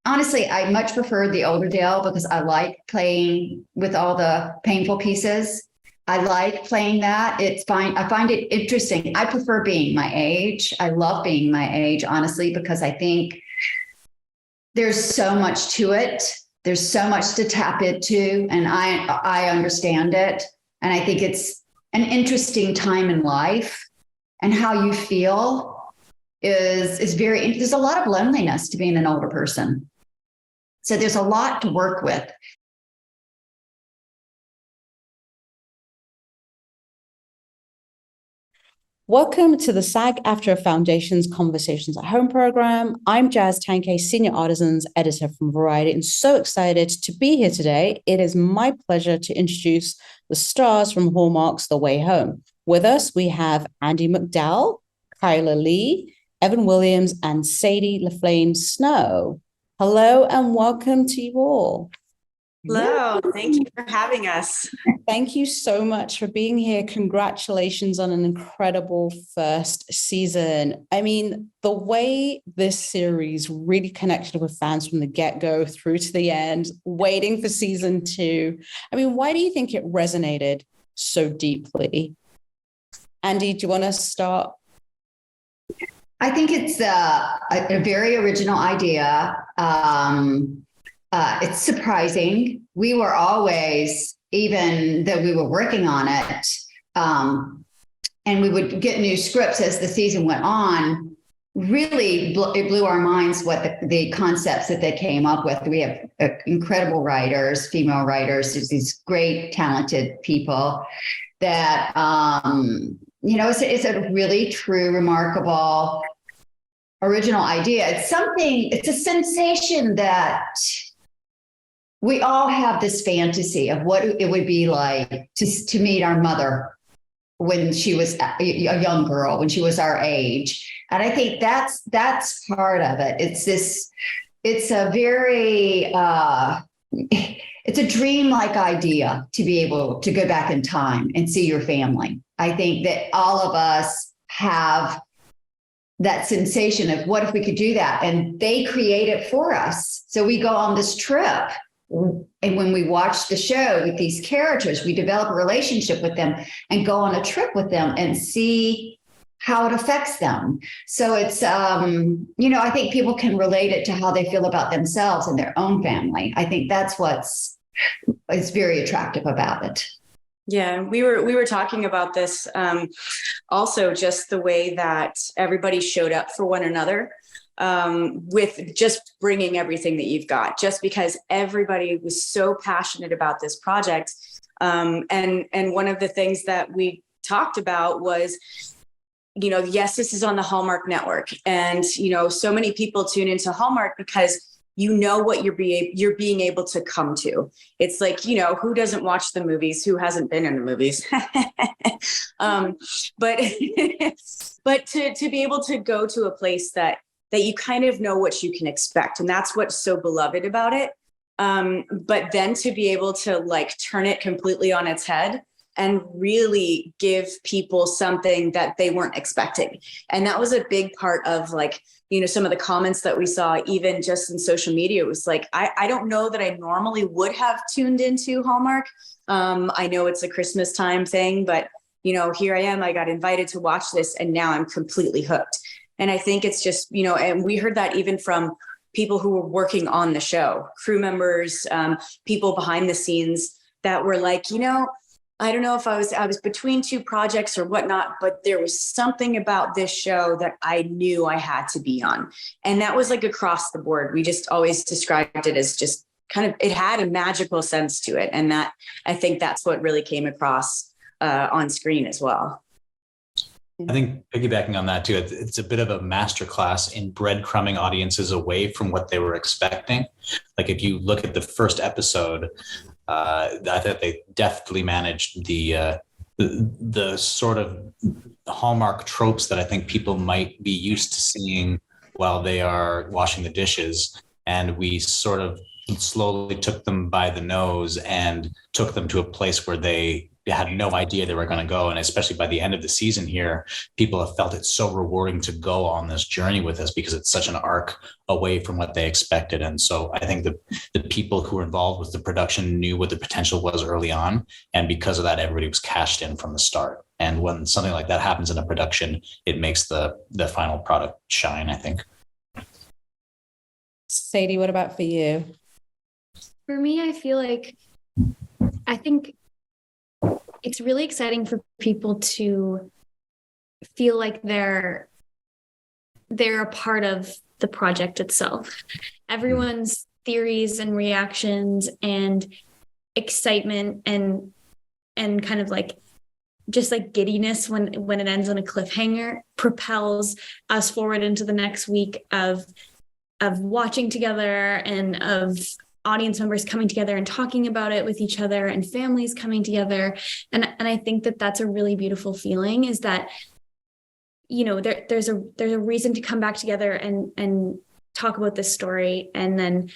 honestly, I much prefer the older Dale because I like playing with all the painful pieces. I like playing that. It's fine. I find it interesting. I prefer being my age. I love being my age, honestly, because I think there's so much to it. There's so much to tap into, and I understand it. And I think it's an interesting time in life, and how you feel is very, there's a lot of loneliness to being an older person. So there's a lot to work with. Welcome to the SAG-AFTRA Foundation's Conversations at Home program. I'm Jazz Tangcay, Senior Artisans Editor from Variety, and so excited to be here today. It is my pleasure to introduce the stars from Hallmark's The Way Home. With us, we have Andie MacDowell, Chyler Leigh, Evan Williams, and Sadie Laflamme-Snow. Hello and welcome to you all. Hello, thank you for having us. Thank you so much for being here. Congratulations on an incredible first season. I mean, the way this series really connected with fans from the get-go through to the end, waiting for season 2. I mean, why do you think it resonated so deeply? Andie, do you want to start? I think it's a very original idea. It's surprising. We were always, even though we were working on it, and we would get new scripts as the season went on, really it blew our minds what the concepts that they came up with. We have incredible writers, female writers, these great, talented people that, it's a really true, remarkable, original idea. It's a sensation that we all have this fantasy of what it would be like to meet our mother when she was a young girl, when she was our age. And I think that's part of it. It's a very, it's a dreamlike idea to be able to go back in time and see your family. I think that all of us have that sensation of what if we could do that? And they create it for us. So we go on this trip. And when we watch the show with these characters, we develop a relationship with them and go on a trip with them and see how it affects them. So it's, I think people can relate it to how they feel about themselves and their own family. I think that's is very attractive about it. Yeah, we were talking about this, also just the way that everybody showed up for one another. With just bringing everything that you've got, just because everybody was so passionate about this project. And one of the things that we talked about was, yes, this is on the Hallmark Network. And, so many people tune into Hallmark because what you're being able to come to. It's like, who doesn't watch the movies? Who hasn't been in the movies? But to be able to go to a place that you kind of know what you can expect. And that's what's so beloved about it. But then to be able to turn it completely on its head and really give people something that they weren't expecting. And that was a big part of some of the comments that we saw, even just in social media. It was like, I don't know that I normally would have tuned into Hallmark. I know it's a Christmas time thing, but here I am, I got invited to watch this and now I'm completely hooked. And I think it's just, and we heard that even from people who were working on the show, crew members, people behind the scenes that were like, I don't know if I was between two projects or whatnot, but there was something about this show that I knew I had to be on. And that was across the board. We just always described it as just kind of, it had a magical sense to it. And that, I think that's what really came across on screen as well. I think piggybacking on that too, it's a bit of a masterclass in breadcrumbing audiences away from what they were expecting. Like if you look at the first episode, I thought they deftly managed the sort of Hallmark tropes that I think people might be used to seeing while they are washing the dishes. And we sort of slowly took them by the nose and took them to a place where they had no idea they were going to go. And especially by the end of the season here, people have felt it so rewarding to go on this journey with us because it's such an arc away from what they expected. And so I think the people who were involved with the production knew what the potential was early on. And because of that, everybody was cashed in from the start. And when something like that happens in a production, it makes the final product shine, I think. Sadie, what about for you? For me, I think it's really exciting for people to feel like they're a part of the project itself. Everyone's theories and reactions and excitement and kind of like just like giddiness when it ends on a cliffhanger propels us forward into the next week of watching together and of audience members coming together and talking about it with each other and families coming together. And I think that that's a really beautiful feeling, is that, you know, there's a reason to come back together and talk about this story. And then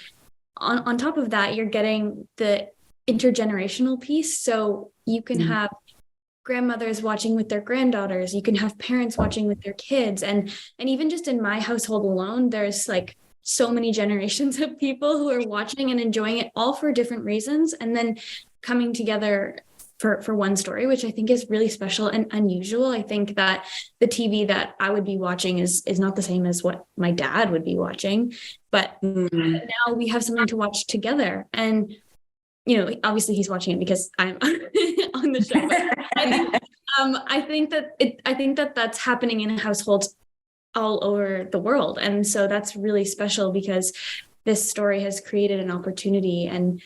on top of that, you're getting the intergenerational piece. So you can have grandmothers watching with their granddaughters, you can have parents watching with their kids. And even just in my household alone, there's like so many generations of people who are watching and enjoying it, all for different reasons, and then coming together for one story, which I think is really special and unusual. I think that the TV that I would be watching is not the same as what my dad would be watching, but now we have something to watch together. And, you know, obviously he's watching it because I'm on the show. But I think that that's happening in households all over the world. And so that's really special because this story has created an opportunity, and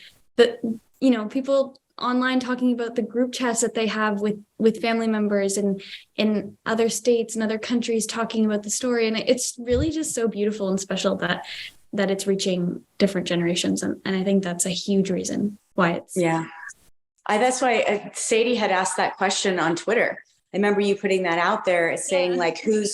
you know, people online talking about the group chats that they have with family members and in other states and other countries talking about the story. And it's really just so beautiful and special that it's reaching different generations. And I think that's a huge reason why it's. Yeah. That's why Sadie had asked that question on Twitter. I remember you putting that out there saying like, who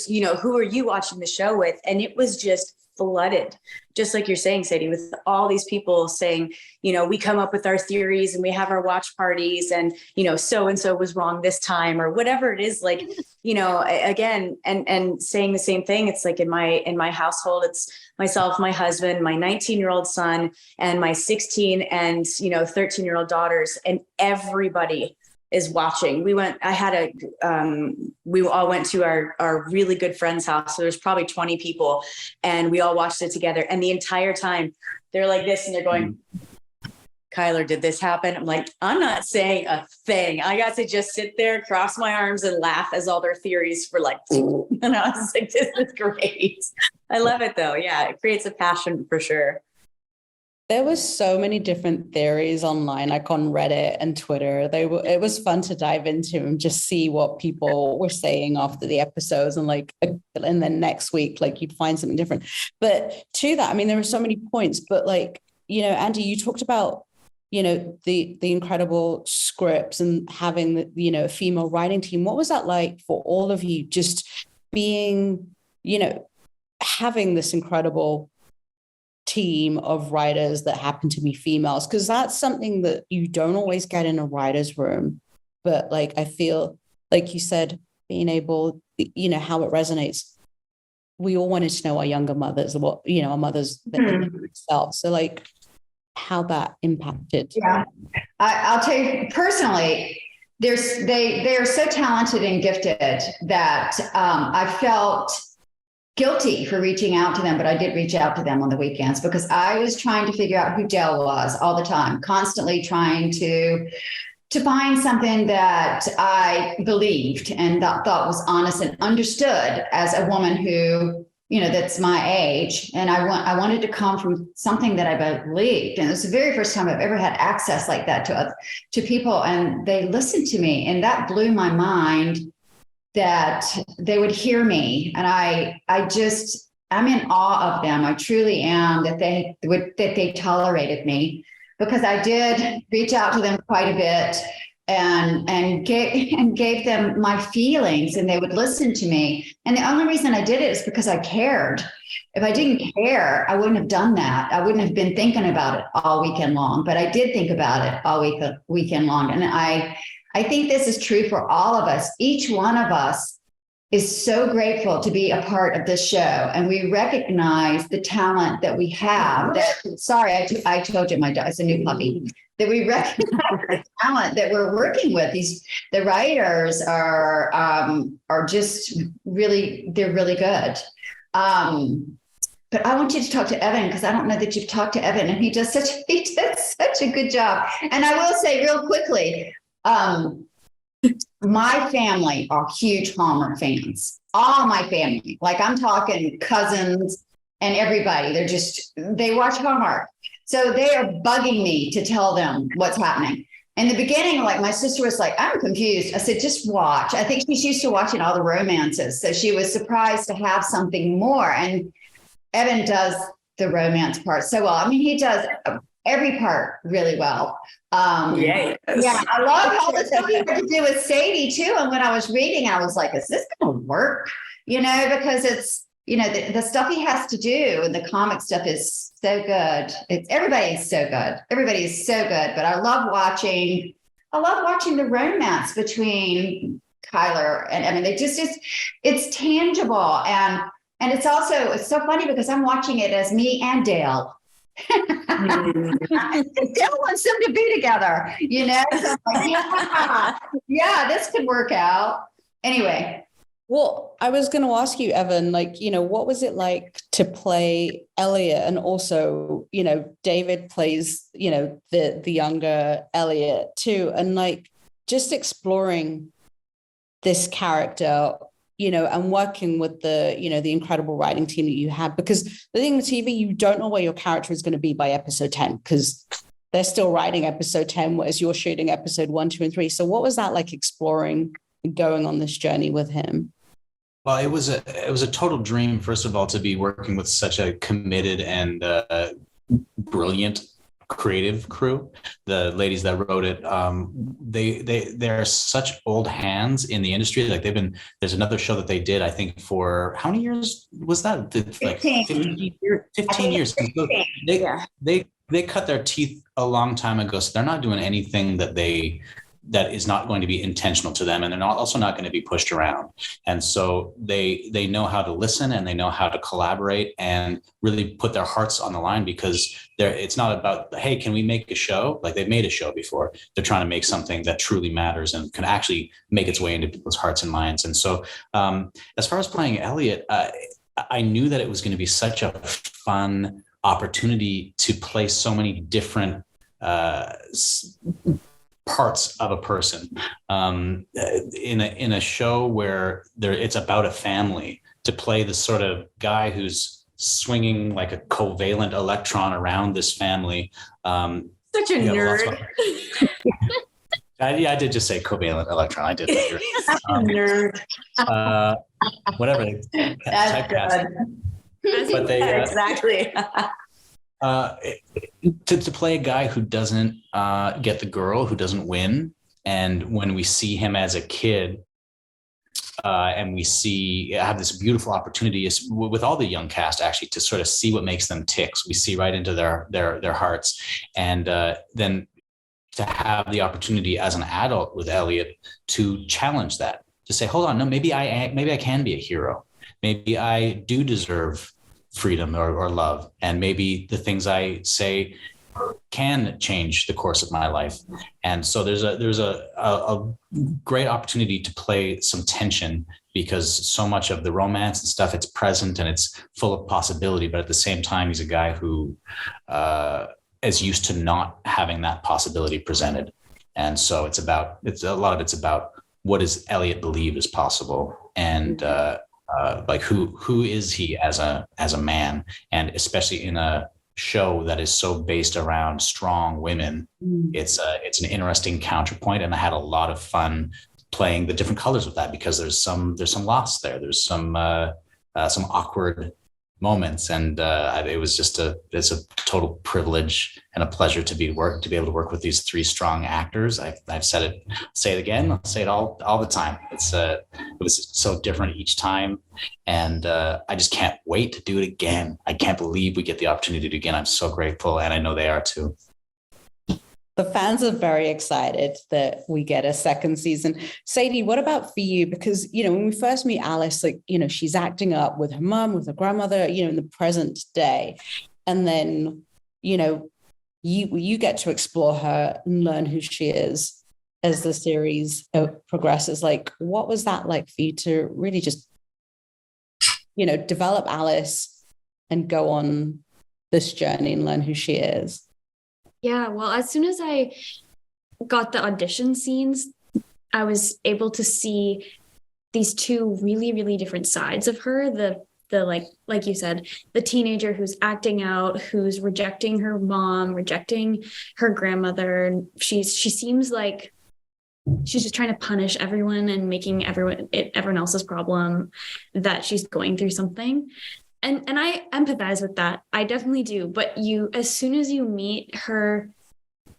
are you watching the show with? And it was just flooded, just like you're saying, Sadie, with all these people saying, you know, we come up with our theories and we have our watch parties and, you know, so-and-so was wrong this time or whatever it is, like, you know, again, and saying the same thing. It's like in my household, it's myself, my husband, my 19-year-old son, and my 16 and, you know, 13-year-old daughters, and everybody is watching. We all went to our really good friend's house. So there's probably 20 people, and we all watched it together. And the entire time they're like this and they're going, Chyler, did this happen? I'm like, I'm not saying a thing. I got to just sit there, cross my arms and laugh as all their theories were like, and I was like, this is great. I love it though. Yeah. It creates a passion for sure. There was so many different theories online, like on Reddit and Twitter. It was fun to dive into and just see what people were saying after the episodes, and and then next week, like you'd find something different. But to that, I mean, there were so many points, but like, you know, Andie, you talked about, you know, the incredible scripts and having the, you know, a female writing team. What was that like for all of you, just being, you know, having this incredible team of writers that happen to be females? Because that's something that you don't always get in a writer's room. But like, I feel like you said, being able, you know, how it resonates. We all wanted to know our younger mothers, what, you know, our mothers themselves. So like how that impacted. Yeah, I'll tell you personally, they are so talented and gifted that I felt guilty for reaching out to them, but I did reach out to them on the weekends because I was trying to figure out who Dell was all the time, constantly trying to find something that I believed and thought was honest and understood as a woman who, you know, that's my age. And I wanted to come from something that I believed. And it was the very first time I've ever had access like that to people. And they listened to me, and that blew my mind that they would hear me. And I'm in awe of them. I truly am, that they tolerated me, because I did reach out to them quite a bit and gave them my feelings, and they would listen to me. And the only reason I did it is because I cared. If I didn't care, I wouldn't have done that. I wouldn't have been thinking about it all weekend long, but I did think about it all weekend long. And I I think this is true for all of us. Each one of us is so grateful to be a part of this show, and we recognize the talent that we have. I told you my dog is a new puppy. That we recognize the talent that we're working with. The writers are just really, they're really good. But I want you to talk to Evan, because I don't know that you've talked to Evan, and he does such a good job. And I will say real quickly, my family are huge Hallmark fans. All my family, like I'm talking cousins and everybody. They watch Hallmark. So they are bugging me to tell them what's happening. In the beginning, like my sister was like, I'm confused. I said, just watch. I think she's used to watching all the romances. So she was surprised to have something more. And Evan does the romance part so well. I mean, he does every part really well. Yeah, I love all the stuff he had to do with Sadie too. And when I was reading, I was like, is this going to work? Because it's, the stuff he has to do, and the comic stuff is so good. Everybody is so good. Everybody is so good. But I love watching the romance between Chyler and Evan. It's tangible. And it's so funny because I'm watching it as me and Dale. Dale wants them to be together, So I'm like, yeah, this could work out. Anyway. Well, I was going to ask you, Evan, what was it like to play Elliot? And also, David plays, the younger Elliot too. And just exploring this character, and working with the incredible writing team that you have, because the thing with TV, you don't know where your character is going to be by episode 10, because they're still writing episode 10 as you're shooting episode 1, 2, and 3. So what was that like, exploring and going on this journey with him? Well, it was a total dream, first of all, to be working with such a committed and brilliant creative crew. The ladies that wrote it, they're such old hands in the industry. There's another show that they did, I think, for how many years was that? 15 years. So they cut their teeth a long time ago. So they're not doing anything that is not going to be intentional to them, and they're also not going to be pushed around. And so they know how to listen, and they know how to collaborate and really put their hearts on the line, because it's not about, hey, can we make a show? Like, they've made a show before. They're trying to make something that truly matters and can actually make its way into people's hearts and minds. And so as far as playing Elliot, I knew that it was going to be such a fun opportunity to play so many different parts of a person in a show where it's about a family, to play the sort of guy who's swinging like a covalent electron around this family. Such a nerd. I did just say covalent electron. I did. Nerd. Whatever. But they exactly. To play a guy who doesn't get the girl, who doesn't win. And when we see him as a kid, and we have this beautiful opportunity with all the young cast, actually, to sort of see what makes them tick. So we see right into their hearts. And then to have the opportunity as an adult with Elliot to challenge that, to say, hold on, no, maybe I can be a hero. Maybe I do deserve freedom or love, and maybe the things I say can change the course of my life. And so there's a great opportunity to play some tension, because so much of the romance and stuff, it's present and it's full of possibility, but at the same time, he's a guy who is used to not having that possibility presented. And so it's a lot of it's about, what does Elliot believe is possible, and who is he as a man, and especially in a show that is so based around strong women. It's an interesting counterpoint, and I had a lot of fun playing the different colors of that, because there's some loss there. There's some awkward moments, and it's a total privilege and a pleasure to be able to work with these three strong actors. I've said it, say it again, I'll say it all the time. It was so different each time, and I just can't wait to do it again. I can't believe we get the opportunity to do it again. I'm so grateful, and I know they are too. The fans are very excited that we get a second season. Sadie, what about for you? Because, when we first meet Alice, she's acting up with her mom, with her grandmother, in the present day. And then, you get to explore her and learn who she is as the series progresses. What was that like for you to really just, develop Alice and go on this journey and learn who she is? Yeah, well, as soon as I got the audition scenes, I was able to see these two really, really different sides of her. The like you said, the teenager who's acting out, who's rejecting her mom, rejecting her grandmother. And she seems like she's just trying to punish everyone and making everyone else's problem that she's going through something. And I empathize with that. I definitely do. But as soon as you meet her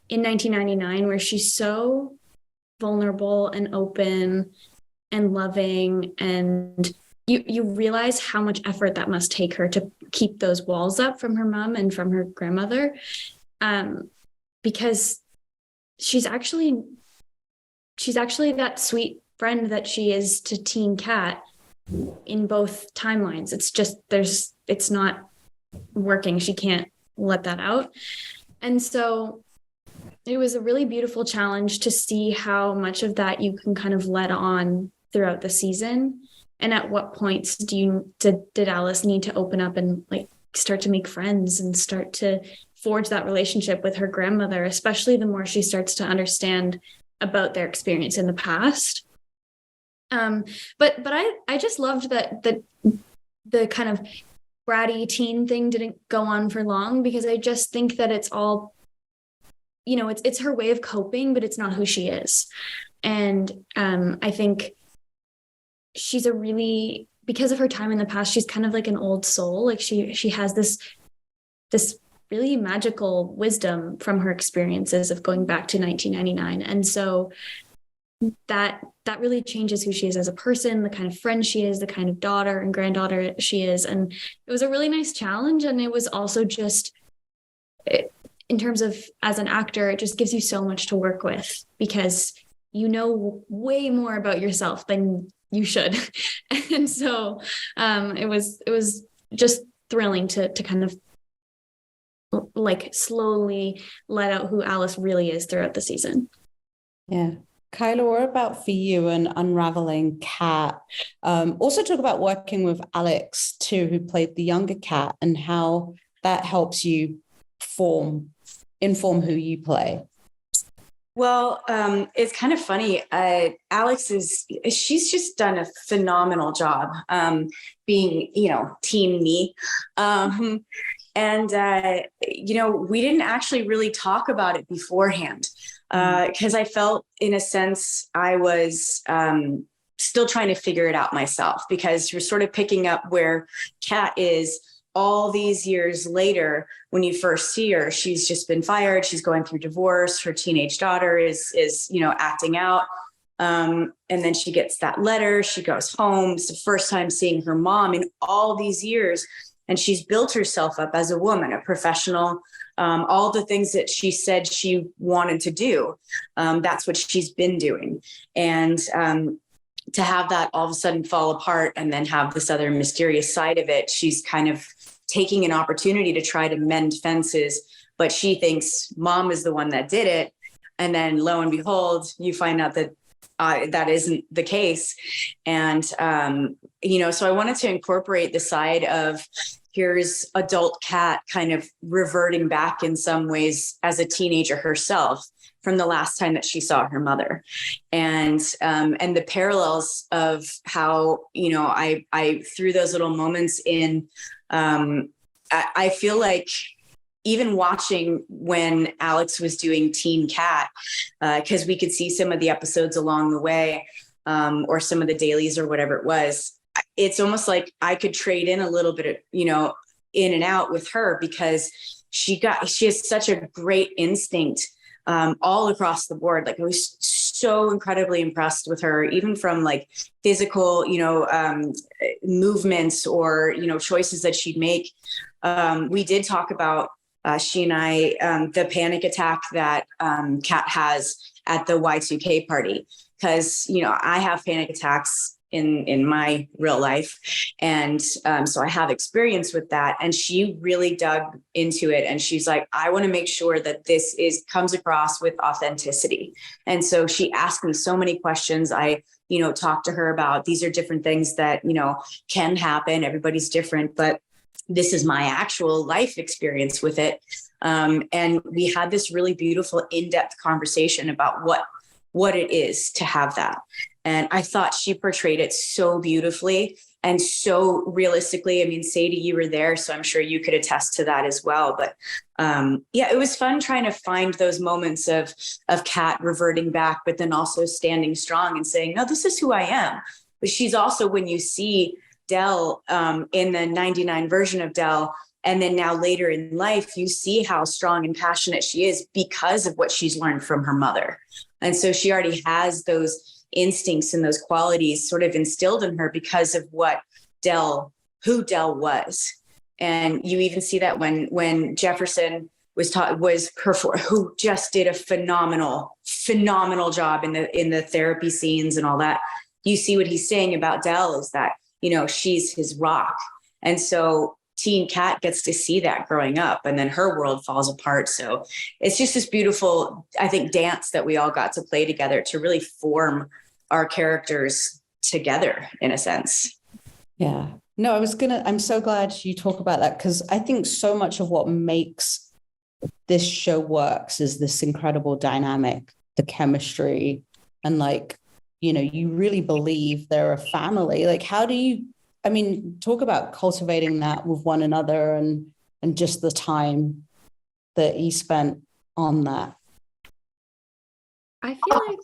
in 1999, where she's so vulnerable and open and loving, and you realize how much effort that must take her to keep those walls up from her mom and from her grandmother, because she's actually that sweet friend that she is to teen Kat in both timelines. It's just it's not working. She can't let that out. And so it was a really beautiful challenge to see how much of that you can kind of let on throughout the season. And at what points did Alice need to open up and start to make friends and start to forge that relationship with her grandmother, especially the more she starts to understand about their experience in the past. But I just loved that the kind of bratty teen thing didn't go on for long, because I just think that it's all, it's her way of coping, but it's not who she is. And I think she's because of her time in the past, she's kind of like an old soul. She has this really magical wisdom from her experiences of going back to 1999. And so that really changes who she is as a person, the kind of friend she is, the kind of daughter and granddaughter she is. And it was a really nice challenge. And it was also just, in terms of as an actor, it just gives you so much to work with, because you know way more about yourself than you should. And so it was just thrilling to kind of slowly let out who Alice really is throughout the season. Yeah. Chyler, what about for you and Unraveling Kat? Also talk about working with Alex too, who played the younger Kat, and how that helps you inform who you play. Well, it's kind of funny. Alex she's just done a phenomenal job being, teen me. And we didn't actually really talk about it beforehand, because I felt, in a sense, I was still trying to figure it out myself, because you're sort of picking up where Kat is all these years later. When you first see her, she's just been fired. She's going through divorce. Her teenage daughter is acting out. And then she gets that letter. She goes home. It's the first time seeing her mom in all these years. And she's built herself up as a woman, a professional, all the things that she said she wanted to do. That's what she's been doing. And to have that all of a sudden fall apart, and then have this other mysterious side of it, she's kind of taking an opportunity to try to mend fences, but she thinks mom is the one that did it. And then lo and behold, you find out that that isn't the case. And, so I wanted to incorporate the side of, here's adult Kat kind of reverting back in some ways as a teenager herself from the last time that she saw her mother, and the parallels of how, I threw those little moments in. I feel like even watching when Alex was doing Teen Kat, because we could see some of the episodes along the way, or some of the dailies or whatever it was. It's almost like I could trade in a little bit of, in and out with her, because she has such a great instinct all across the board. I was so incredibly impressed with her, even from physical, movements or, choices that she'd make. We did talk about she and I, the panic attack that Kat has at the Y2K party, because, you know, I have panic attacks in my real life. And so I have experience with that. And she really dug into it. And she's like, I want to make sure that this comes across with authenticity. And so she asked me so many questions. I, you know, talked to her about, these are different things that, you know, can happen. Everybody's different, but this is my actual life experience with it. And we had this really beautiful in-depth conversation about what it is to have that. And I thought she portrayed it so beautifully and so realistically. I mean, Sadie, you were there, so I'm sure you could attest to that as well. But yeah, it was fun trying to find those moments of Kat reverting back, but then also standing strong and saying, no, this is who I am. But she's also, when you see Del in the 99 version of Del, and then now later in life, you see how strong and passionate she is because of what she's learned from her mother. And so she already has those instincts and those qualities sort of instilled in her because of who Del was. And you even see that when Jefferson who just did a phenomenal job in the therapy scenes and all that. You see what he's saying about Del is that, you know, she's his rock. And so teen Kat gets to see that growing up, and then her world falls apart. So it's just this beautiful, I think, dance that we all got to play together to really form our characters together in a sense. Yeah. No, I'm so glad you talk about that, because I think so much of what makes this show works is this incredible dynamic, the chemistry, and like, you know, you really believe they're a family. Like, how do you, I mean, talk about cultivating that with one another and just the time that you spent on that. I feel like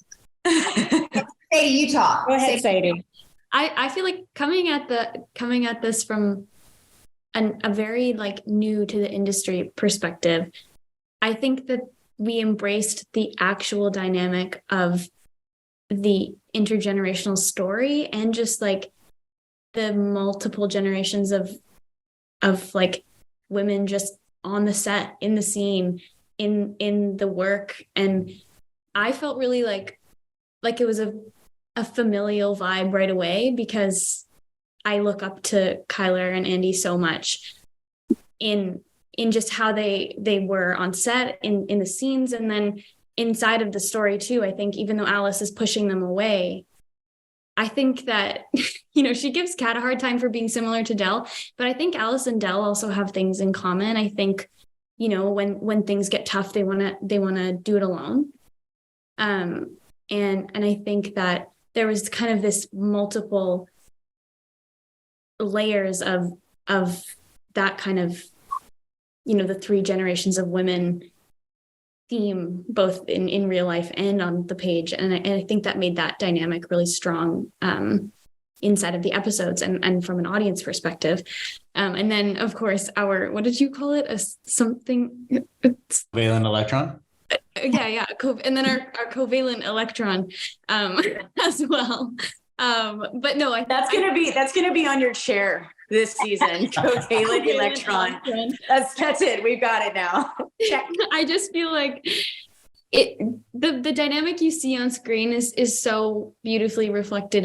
Sadie, you talk. Go ahead, Sadie. I feel like coming at this from a very like new to the industry perspective, I think that we embraced the actual dynamic of the intergenerational story and just like the multiple generations of like women just on the set, in the scene, in the work. And I felt really like it was a familial vibe right away, because I look up to Chyler and Andie so much in just how they were on set, in the scenes, and then inside of the story too. I think even though Alice is pushing them away, I think that, you know, she gives Kat a hard time for being similar to Del, but I think Alice and Del also have things in common. I think, you know, when things get tough, they want to do it alone. And I think that there was kind of this multiple layers of that kind of, you know, the three generations of women theme, both in real life and on the page. And I think that made that dynamic really strong inside of the episodes and from an audience perspective. And then, of course, what did you call it? Covalent electron? Yeah. And then our covalent electron as well. But no, that's gonna be on your chair this season. Covalent electron. That's it. We've got it now. Check. I just feel like the dynamic you see on screen is so beautifully reflected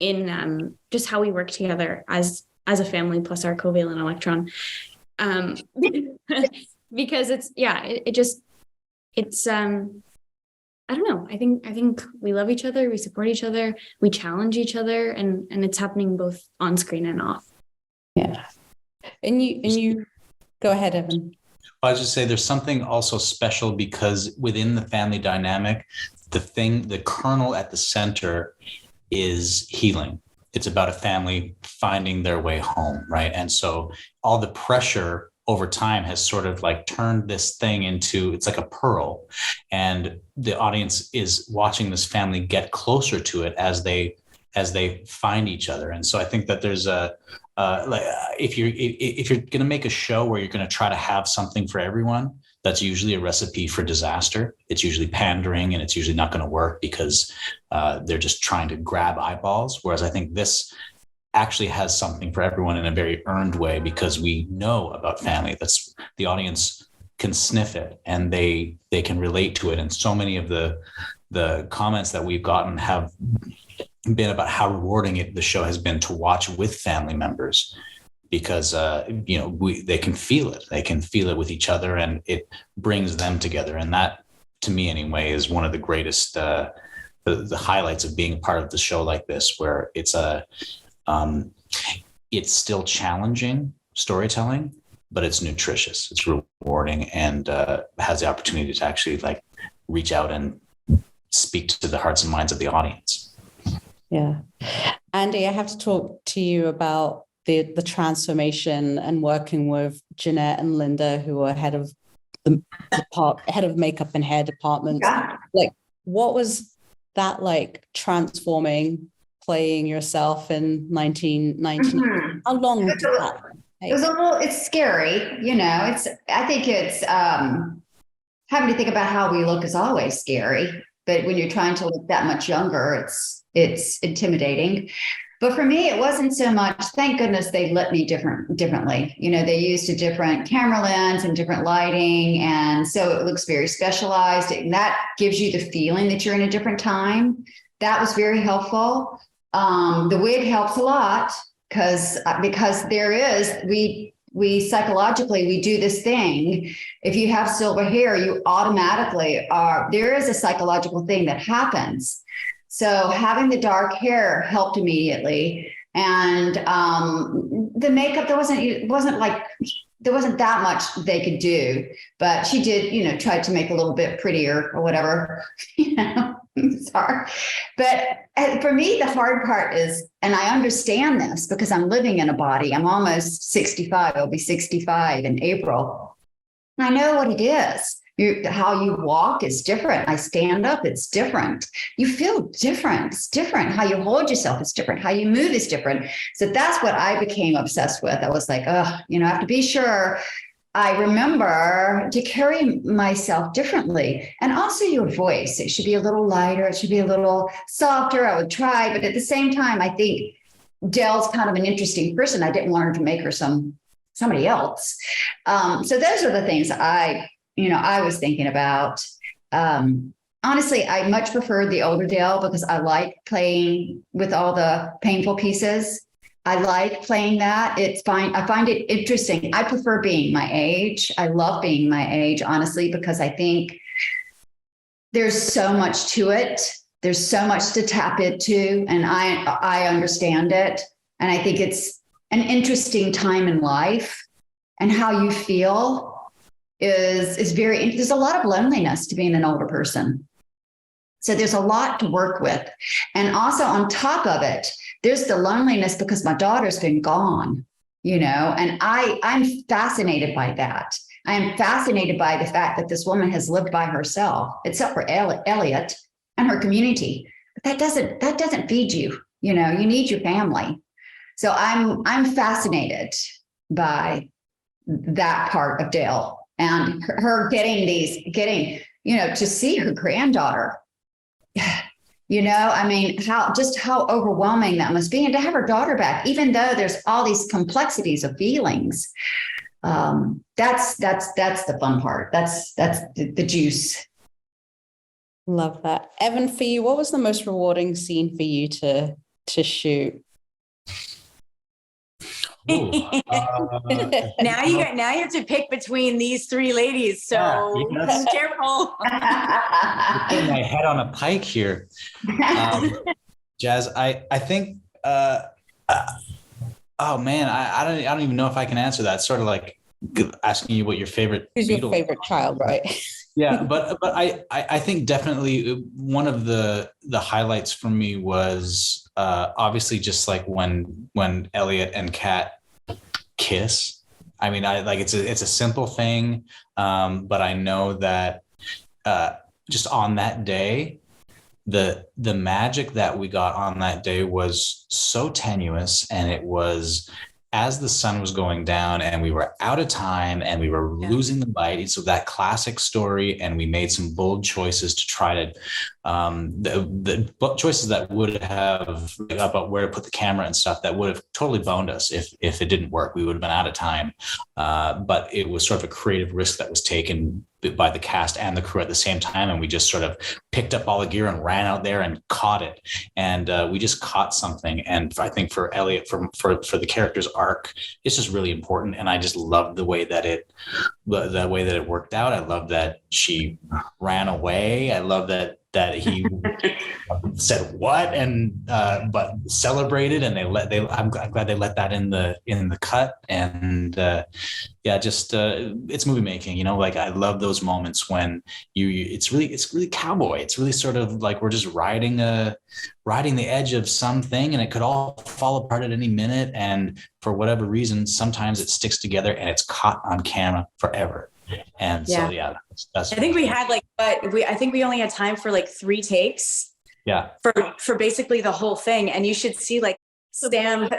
in just how we work together as a family, plus our covalent electron. Because it's I don't know. I think we love each other. We support each other. We challenge each other, and it's happening both on screen and off. Yeah. And you go ahead, Evan. I was just say there's something also special because within the family dynamic, the kernel at the center is healing. It's about a family finding their way home, right? And so all the pressure over time has sort of like turned this thing into, it's like a pearl, and the audience is watching this family get closer to it as they find each other. And so I think that there's if you're going to make a show where you're going to try to have something for everyone, that's usually a recipe for disaster. It's usually pandering, and it's usually not going to work because they're just trying to grab eyeballs. Whereas I think this actually has something for everyone in a very earned way, because we know about family. That's the audience can sniff it and they can relate to it. And so many of the comments that we've gotten have been about how rewarding the show has been to watch with family members, because they can feel it. They can feel it with each other, and it brings them together. And that, to me anyway, is one of the greatest the highlights of being a part of the show like this, where it's still challenging storytelling, but it's nutritious, it's rewarding, and has the opportunity to actually like reach out and speak to the hearts and minds of the audience. Yeah. Andie, I have to talk to you about the transformation and working with Jeanette and Linda, who are head of makeup and hair departments. Yeah. Like, what was that like, transforming, playing yourself in 1990? Mhm. How long did that take? It's scary, I think it's having to think about how we look is always scary, but when you're trying to look that much younger, it's intimidating. But for me, it wasn't so much, thank goodness they lit me differently. They used a different camera lens and different lighting. And so it looks very specialized. And that gives you the feeling that you're in a different time. That was very helpful. The wig helps a lot because we psychologically, we do this thing. If you have silver hair, you automatically there is a psychological thing that happens. So having the dark hair helped immediately. And the makeup, there wasn't that much they could do, but she did, try to make a little bit prettier or whatever, sorry. But for me, the hard part is, and I understand this because I'm living in a body, I'm almost 65, I'll be 65 in April. I know what it is. How you walk is different. I stand up, it's different. You feel different. It's different. How you hold yourself is different. How you move is different. So that's what I became obsessed with. I was like, I have to be sure I remember to carry myself differently. And also your voice. It should be a little lighter. It should be a little softer. I would try. But at the same time, I think Del's kind of an interesting person. I didn't learn to make her somebody else. So those are the things I was thinking about. Honestly, I much preferred the older Del because I like playing with all the painful pieces. I like playing that. It's fine. I find it interesting. I prefer being my age. I love being my age, honestly, because I think there's so much to it. There's so much to tap into, and I understand it. And I think it's an interesting time in life, and how you feel is very, there's a lot of loneliness to being an older person. So there's a lot to work with. And also on top of it, there's the loneliness because my daughter's been gone, and I'm fascinated by that. I am fascinated by the fact that this woman has lived by herself, except for Elliot and her community. But that doesn't feed you, you need your family. So I'm fascinated by that part of Dale. And her getting to see her granddaughter, how overwhelming that must be. And to have her daughter back, even though there's all these complexities of feelings, that's the fun part. That's the juice. Love that. Evan, for you, what was the most rewarding scene for you to shoot? Now you have to pick between these three ladies, so be careful. Putting my head on a pike here. Jazz, I think I don't even know if I can answer that. It's sort of like asking you what your favorite Who's your favorite child, right? Yeah, but I think definitely one of the highlights for me was obviously just like when Elliot and Kat kiss. I mean, it's a simple thing, but I know that just on that day, the magic that we got on that day was so tenuous, and it was as the sun was going down and we were out of time and we were losing the light. So that classic story, and we made some bold choices to try to, the choices that would have about where to put the camera and stuff that would have totally boned us if it didn't work. We would have been out of time. But it was sort of a creative risk that was taken by the cast and the crew at the same time. And we just sort of picked up all the gear and ran out there and caught it. And we just caught something. And I think for Elliot, for the character's arc, it's just really important. And I just loved the way that it worked out. I love that she ran away. I love that he said what and but celebrated, and I'm glad they let that in the cut. And it's movie making, like I love those moments when it's really cowboy. It's really sort of like we're just riding the edge of something, and it could all fall apart at any minute, and for whatever reason sometimes it sticks together and it's caught on camera forever. And so that's I think we had I think we only had time for 3 takes for basically the whole thing. And you should see Sam,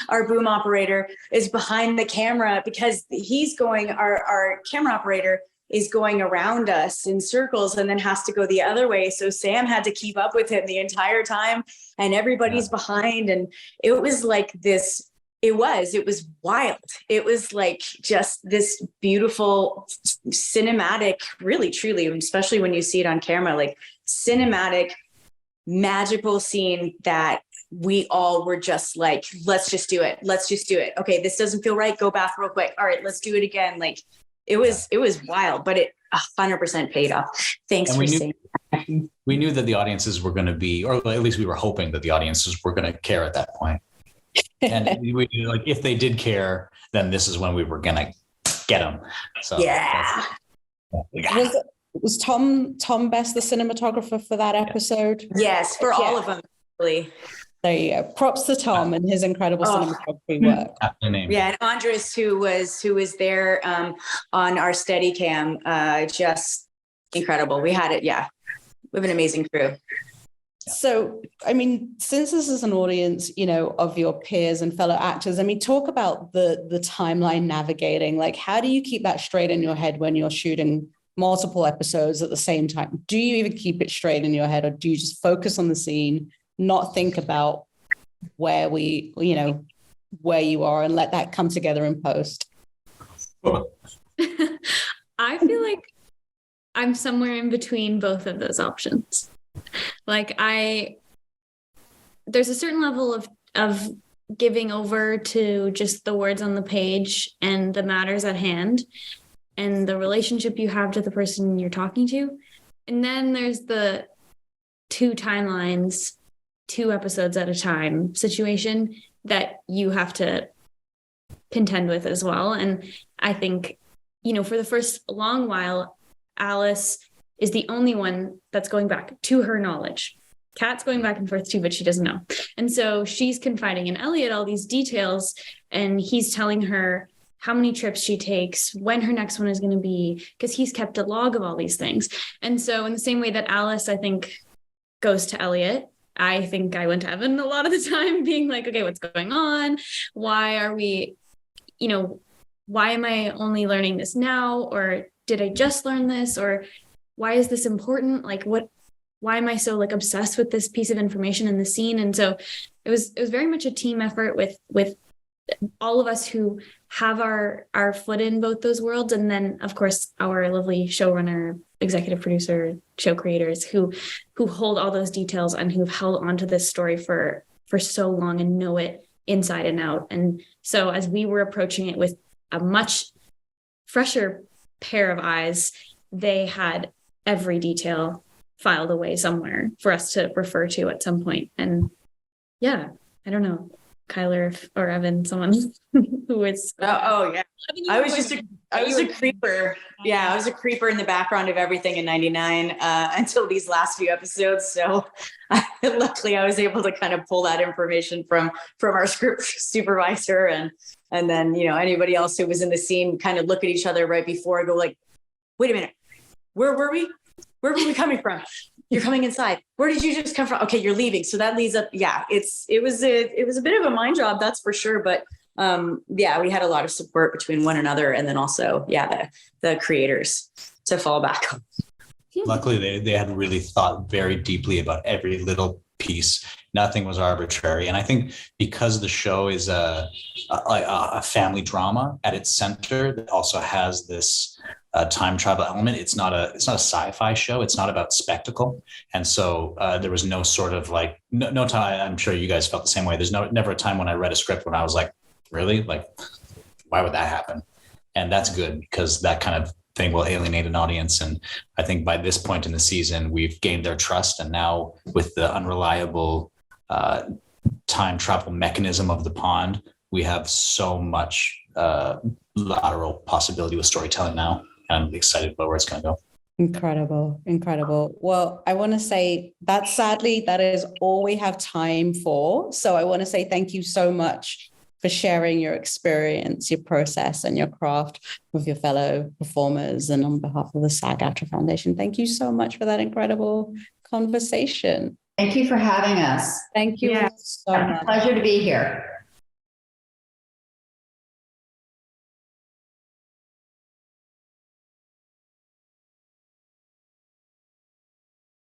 our boom operator, is behind the camera because he's going, our camera operator is going around us in circles and then has to go the other way. So Sam had to keep up with him the entire time, and everybody's behind. And it was it was wild. It was just this beautiful cinematic, really, truly, especially when you see it on camera, cinematic, magical scene that we all were just let's just do it. Let's just do it. Okay, this doesn't feel right. Go back real quick. All right, let's do it again. It was wild, but it 100% paid off. Thanks for saying that. We knew that the audiences were going to be, or at least we were hoping that the audiences were going to care at that point. And if they did care, then this is when we were going to get them. So was Tom Best the cinematographer for that episode? Yes, for all of them, really. There you go. Props to Tom and his incredible cinematography work. Yeah, and Andres, who was there on our Steadicam, just incredible. We had it. Yeah, we have an amazing crew. So, I mean, since this is an audience, of your peers and fellow actors, talk about the timeline navigating. How do you keep that straight in your head when you're shooting multiple episodes at the same time? Do you even keep it straight in your head, or do you just focus on the scene, not think about where you are, and let that come together in post? I feel like I'm somewhere in between both of those options. There's a certain level of giving over to just the words on the page and the matters at hand and the relationship you have to the person you're talking to. And then there's the 2 timelines, 2 episodes at a time situation that you have to contend with as well. And I think, for the first long while, Alice is the only one that's going back to her knowledge. Kat's going back and forth too, but she doesn't know. And so she's confiding in Elliot all these details, and he's telling her how many trips she takes, when her next one is going to be, because he's kept a log of all these things. And so in the same way that Alice, I think, goes to Elliot, I think I went to Evan a lot of the time being okay, what's going on? Why are we, why am I only learning this now? Or did I just learn this? Or why is this important? Why am I so obsessed with this piece of information in the scene? And so it was very much a team effort with all of us who have our foot in both those worlds. And then of course, our lovely showrunner, executive producer, show creators who hold all those details and who've held onto this story for so long and know it inside and out. And so as we were approaching it with a much fresher pair of eyes, they had every detail filed away somewhere for us to refer to at some point. And I don't know, Chyler or Evan, someone who is. Oh yeah. I was a creeper. Yeah, I was a creeper in the background of everything in 99 until these last few episodes. So luckily I was able to kind of pull that information from our script supervisor and then, anybody else who was in the scene kind of look at each other right before I go wait a minute, where were we? Where were we coming from? You're coming inside. Where did you just come from? Okay, you're leaving. So that leads up. Yeah, it was a bit of a mind job, that's for sure. But yeah, we had a lot of support between one another, and then also, the creators to fall back on. Luckily, they had really thought very deeply about every little piece. Nothing was arbitrary. And I think because the show is a family drama at its center that also has this time travel element, it's not a sci-fi show. It's not about spectacle. And so there was no sort of like, no time. I'm sure you guys felt the same way. There's never a time when I read a script when I was like, really? Like, why would that happen? And that's good, because that kind of thing will alienate an audience. And I think by this point in the season, we've gained their trust. And now with the unreliable time travel mechanism of the pond, we have so much lateral possibility with storytelling now. And I'm excited about where it's going to go. Incredible. Well, I want to say that sadly, that is all we have time for. So I want to say thank you so much for sharing your experience, your process, and your craft with your fellow performers. And on behalf of the SAG-AFTRA Foundation, thank you so much for that incredible conversation. Thank you for having us. Thank you so much. Pleasure to be here.